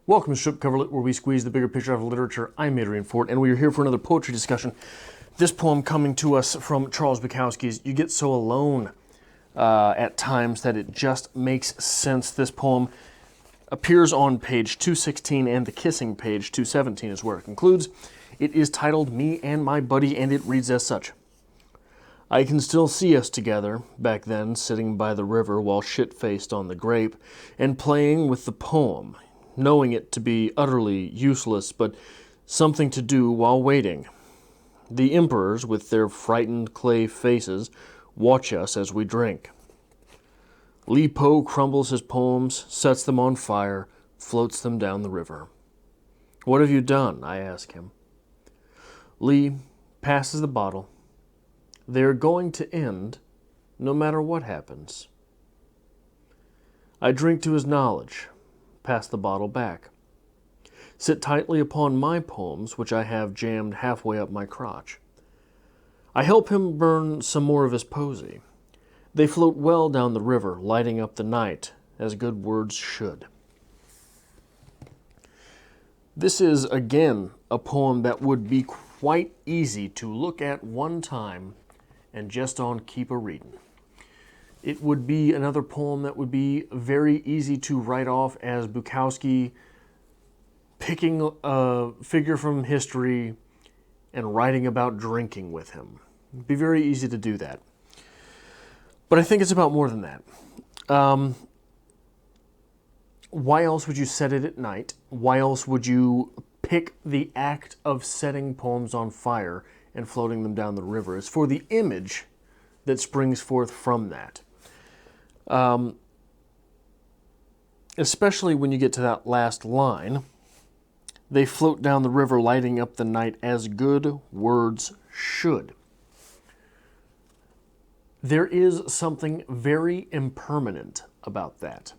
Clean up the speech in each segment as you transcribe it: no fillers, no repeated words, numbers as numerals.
Welcome to Strip Cover Lit, where we squeeze the bigger picture out of literature. I'm Adrian Fort, and we are here for another poetry discussion. This poem coming to us from Charles Bukowski's You Get So Alone at times that it just makes sense. This poem appears on page 216, and the kissing page 217 is where it concludes. It is titled Me and My Buddy, and it reads as such. I can still see us together, back then, sitting by the river while shit-faced on the grape, and playing with the poem, knowing it to be utterly useless, but something to do while waiting. The emperors, with their frightened clay faces, watch us as we drink. Li Po crumbles his poems, sets them on fire, floats them down the river. What have you done? I ask him. Li passes the bottle. They are going to end, no matter what happens. I drink to his knowledge, pass the bottle back. Sit tightly upon my poems, which I have jammed halfway up my crotch. I help him burn some more of his posy. They float well down the river, lighting up the night, as good words should. This is, again, a poem that would be quite easy to look at one time and just on keep a reading. It would be another poem that would be very easy to write off as Bukowski picking a figure from history and writing about drinking with him. It'd be very easy to do that. But I think it's about more than that. Why else would you set it at night? Why else would you pick the act of setting poems on fire and floating them down the river? It's for the image that springs forth from that. Especially when you get to that last line, they float down the river, lighting up the night as good words should. There is something very impermanent about that.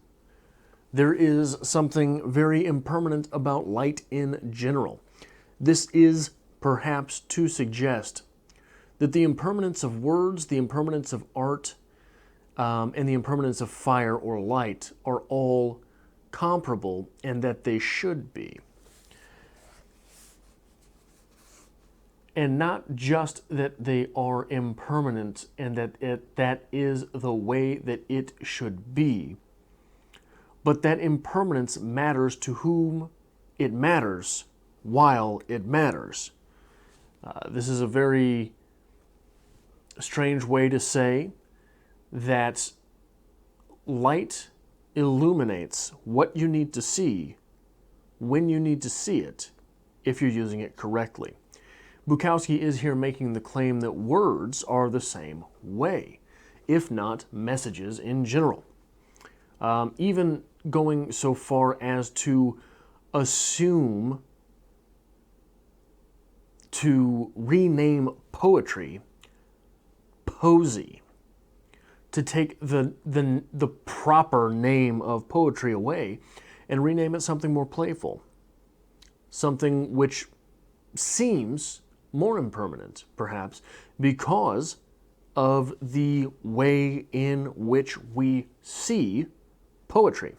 There is something very impermanent about light in general. This is perhaps to suggest that the impermanence of words, the impermanence of art, and the impermanence of fire or light are all comparable, and that they should be. And not just that they are impermanent and that that is the way that it should be, but that impermanence matters to whom it matters while it matters. This is a very strange way to say that light illuminates what you need to see when you need to see it if you're using it correctly. Bukowski is here making the claim that words are the same way, if not messages in general. Even going so far as to assume to rename poetry posy, to take the proper name of poetry away and rename it something more playful, something which seems more impermanent, perhaps, because of the way in which we see poetry.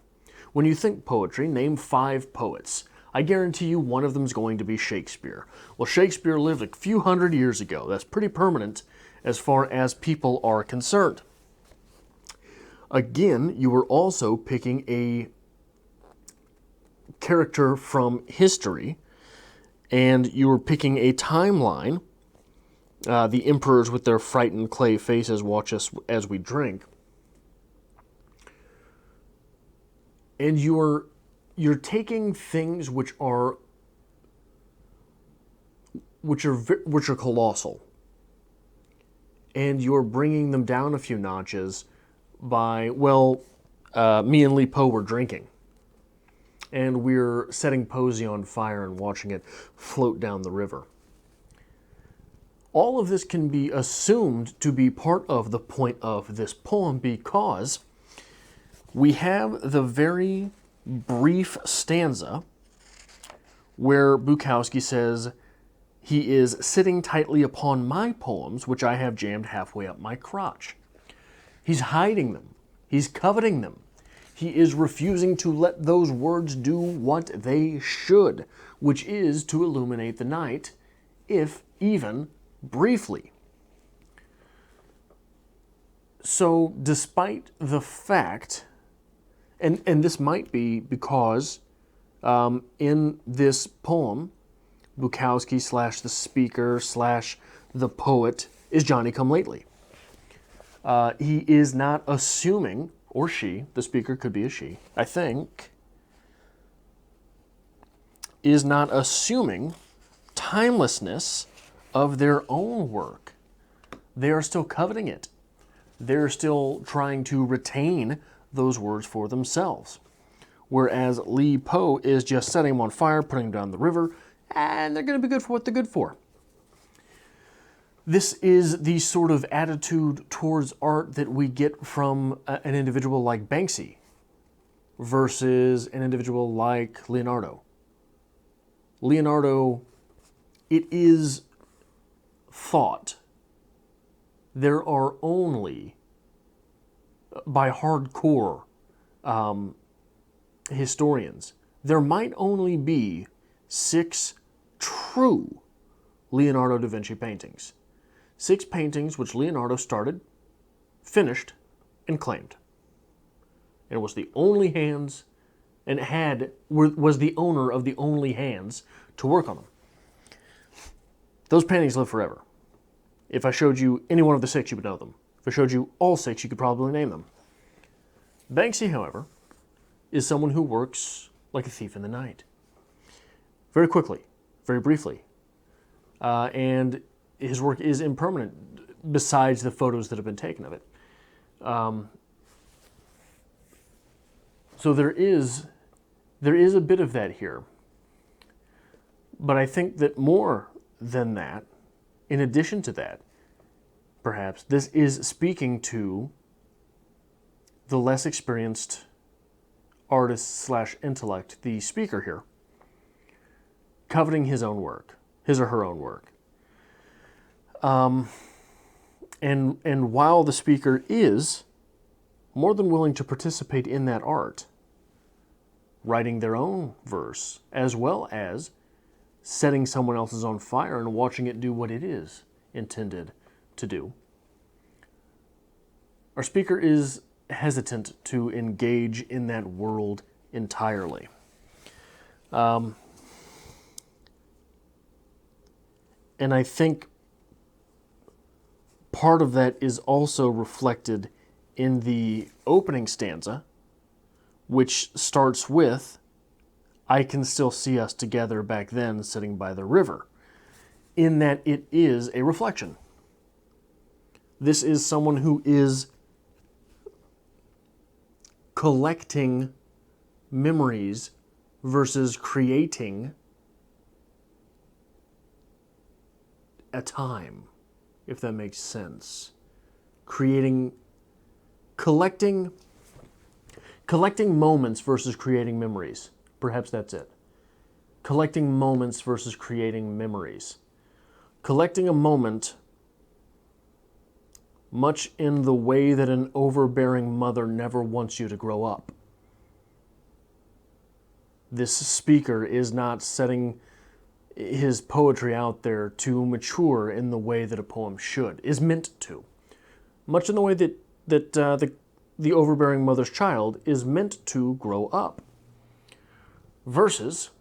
When you think poetry, name 5 poets. I guarantee you one of them is going to be Shakespeare. Well, Shakespeare lived a few hundred years ago. That's pretty permanent as far as people are concerned. Again, you were also picking a character from history, and you were picking a timeline. The emperors with their frightened clay faces watch us as we drink. And you're taking things which are colossal, and you're bringing them down a few notches by, well, me and Li Po were drinking, and we're setting posy on fire and watching it float down the river. All of this can be assumed to be part of the point of this poem because we have the very brief stanza where Bukowski says he is sitting tightly upon my poems, which I have jammed halfway up my crotch. He's hiding them. He's coveting them. He is refusing to let those words do what they should, which is to illuminate the night, if even briefly. So, despite the fact, and this might be because in this poem, Bukowski / the speaker / the poet is Johnny Come Lately. He is not assuming, or she, the speaker could be a she, I think, is not assuming timelessness of their own work. They are still coveting it. They're still trying to retain those words for themselves. Whereas Li Po is just setting them on fire, putting them down the river, and they're going to be good for what they're good for. This is the sort of attitude towards art that we get from an individual like Banksy versus an individual like Leonardo. Leonardo, it is thought there are only, by hardcore historians, there might only be 6 true Leonardo da Vinci paintings. 6 paintings which Leonardo started, finished, and claimed. And was the only hands, and was the owner of the only hands to work on them. Those paintings live forever. If I showed you any one of the 6, you would know them. If I showed you all 6, you could probably name them. Banksy, however, is someone who works like a thief in the night. Very quickly, very briefly. And his work is impermanent, besides the photos that have been taken of it. So there is a bit of that here. But I think that more than that, in addition to that, perhaps, this is speaking to the less experienced artist / intellect, the speaker here, coveting his own work, his or her own work. And while the speaker is more than willing to participate in that art, writing their own verse, as well as setting someone else's on fire and watching it do what it is intended to do, our speaker is hesitant to engage in that world entirely. And I think part of that is also reflected in the opening stanza, which starts with, "I can still see us together back then sitting by the river," in that it is a reflection. This is someone who is collecting memories versus creating a time, if that makes sense. Collecting moments versus creating memories. Perhaps that's it. Collecting moments versus creating memories. Collecting a moment, much in the way that an overbearing mother never wants you to grow up. This speaker is not setting his poetry out there to mature in the way that a poem should, is meant to. Much in the way that the overbearing mother's child is meant to grow up. Versus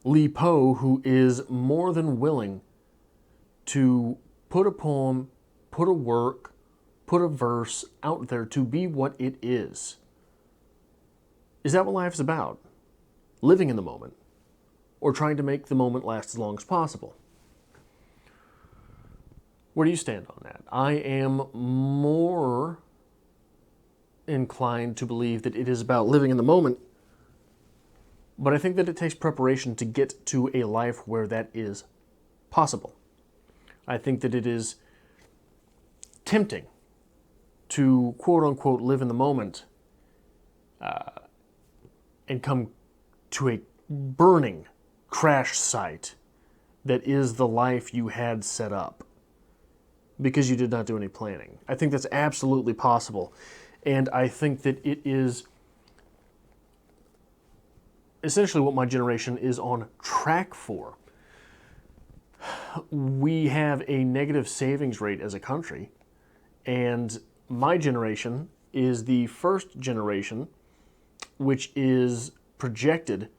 Li Po, who is more than willing to put a poem, put a work, put a verse out there to be what it is. Is that what life's about? Living in the moment, or trying to make the moment last as long as possible? Where do you stand on that? I am more inclined to believe that it is about living in the moment, but I think that it takes preparation to get to a life where that is possible. I think that it is tempting to quote-unquote live in the moment and come to a burning crash site that is the life you had set up because you did not do any planning. I think that's absolutely possible. And I think that it is essentially what my generation is on track for. We have a negative savings rate as a country, and my generation is the first generation which is projected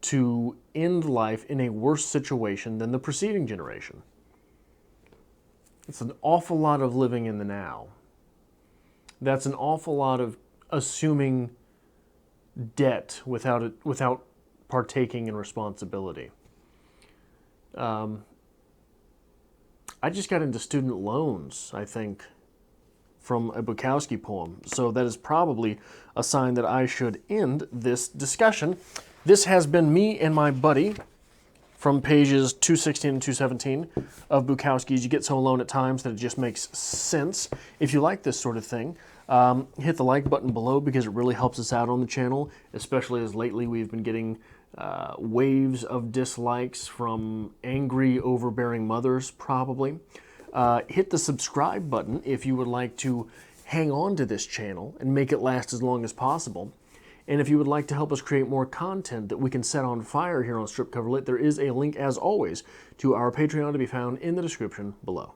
to end life in a worse situation than the preceding generation. It's an awful lot of living in the now. That's an awful lot of assuming debt without partaking in responsibility. I just got into student loans, I think, from a Bukowski poem. So that is probably a sign that I should end this discussion. This has been me and my buddy from pages 216 and 217 of Bukowski's You Get So Alone at Times That It Just Makes Sense. If you like this sort of thing, hit the like button below because it really helps us out on the channel, especially as lately we've been getting waves of dislikes from angry, overbearing mothers, probably. Hit the subscribe button if you would like to hang on to this channel and make it last as long as possible. And if you would like to help us create more content that we can set on fire here on Strip Cover Lit, there is a link, as always, to our Patreon to be found in the description below.